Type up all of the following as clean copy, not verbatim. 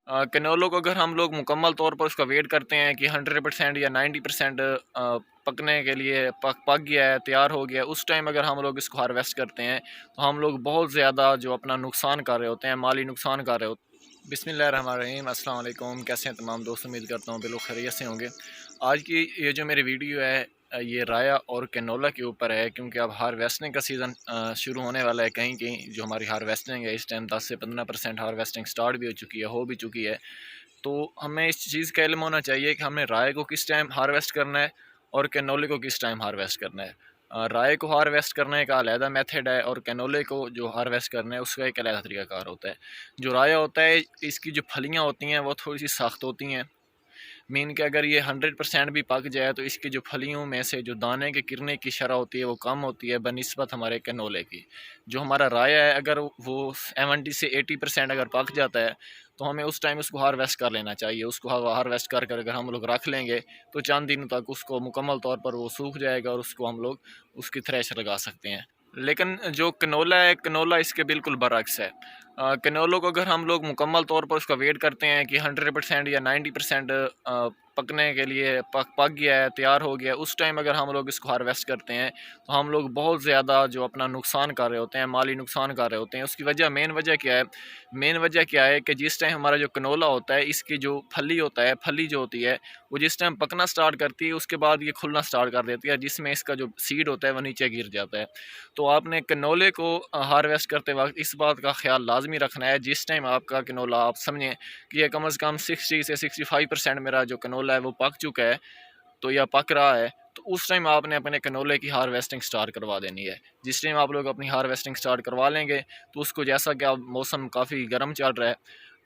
कैनोलो को अगर हम लोग मुकम्मल तौर पर उसका वेट करते हैं कि 100% या 90% पकने के लिए पक गया है, तैयार हो गया है, उस टाइम अगर हम लोग इसको हार्वेस्ट करते हैं तो हम लोग बहुत ज़्यादा जो अपना नुकसान कर रहे होते हैं, माली नुकसान कर रहे होते हैं। बिस्मिल्लाहिर्रहमानिर्रहीम, अस्सलाम वालेकुम। कैसे हैं तमाम दोस्त? उम्मीद करता हूँ बिल्कुल खैरियत से होंगे। आज की ये जो मेरी वीडियो है ये राया और कैनोला के ऊपर है, क्योंकि अब हार्वेस्टिंग का सीज़न शुरू होने वाला है। कहीं कहीं जो हमारी हार्वेस्टिंग है इस टाइम 10 से 15% हार्वेस्टिंग स्टार्ट भी हो भी चुकी है। तो हमें इस चीज़ का इल्म होना चाहिए कि हमने राय को किस टाइम हार्वेस्ट करना है और कैनोले को किस टाइम हार्वेस्ट करना है। राय को हार्वेस्ट करने का अलहदा मेथड है और कैनोले को जो हार्वेस्ट करना है उसका एक अलहदा तरीकाकार होता है। जो राया होता है इसकी जो फलियाँ होती हैं वो थोड़ी सी सख्त होती हैं। मीन कि अगर ये 100% भी पक जाए तो इसकी जो फलियों में से जो दाने के गिरने की शरह होती है वो कम होती है बनिस्बत हमारे कैनोले की। जो हमारा राया है अगर वो 70 से 80% अगर पक जाता है तो हमें उस टाइम उसको हार्वेस्ट कर लेना चाहिए। उसको हार्वेस्ट कर कर अगर हम लोग रख लेंगे तो चंद दिनों तक उसको मुकम्मल तौर पर वो सूख जाएगा और उसको हम लोग उसकी थ्रेशर लगा सकते हैं। लेकिन जो कैनोला है, कैनोला इसके बिल्कुल बरअक्स है। कैनोलो को अगर हम लोग मुकम्मल तौर पर उसका वेट करते हैं कि 100% या 90% पकने के लिए पक गया है, तैयार हो गया है, उस टाइम अगर हम लोग इसको हार्वेस्ट करते हैं तो हम लोग बहुत ज़्यादा जो अपना नुकसान कर रहे होते हैं, माली नुकसान कर रहे होते हैं। उसकी वजह मेन वजह क्या है? मेन वजह क्या है कि जिस टाइम हमारा जो कैनोला होता है इसकी जो फली होता है, फली जो होती है वो जिस टाइम पकना स्टार्ट करती है उसके बाद ये खुलना स्टार्ट कर देती है, जिसमें इसका जो सीड होता है वो नीचे गिर जाता है। तो आपने कैनोले को हार्वेस्ट करते वक्त इस बात का ख्याल लाजमी रखना है, जिस टाइम आपका कैनोला आप समझें कि ये कम से कम 60 से 65% मेरा जो कैनोला है वो पक चुका है तो या पक रहा है, तो उस टाइम आपने अपने कैनोले की हार्वेस्टिंग स्टार्ट करवा देनी है। जिस टाइम आप लोग अपनी हार्वेस्टिंग स्टार्ट करवा लेंगे तो उसको, जैसा कि अब मौसम काफ़ी गर्म चल रहा है,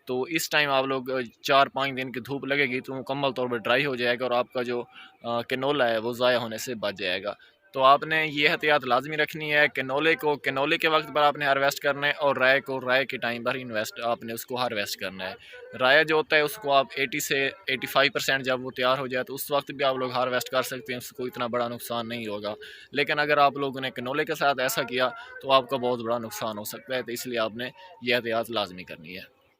तो इस टाइम आप लोग 4-5 दिन की धूप लगेगी तो मुकम्मल तौर पर ड्राई हो जाएगा और आपका जो कैनोला है वो ज़ाया होने से बच जाएगा। तो आपने ये एहतियात लाजमी रखनी है। कैनोले को कैनोले के वक्त पर आपने हार्वेस्ट करना है और राय को राय के टाइम पर इन्वेस्ट आपने उसको हार्वेस्ट करना है। राय जो होता है उसको आप 80 से 85% जब वो तैयार हो जाए तो उस वक्त भी आप लोग हार्वेस्ट कर सकते हैं, उसको इतना बड़ा नुकसान नहीं होगा। लेकिन अगर आप लोगों ने कैनोले के साथ ऐसा किया तो आपका बहुत बड़ा नुकसान हो सकता है, तो इसलिए आपने ये एहतियात लाजमी करनी है।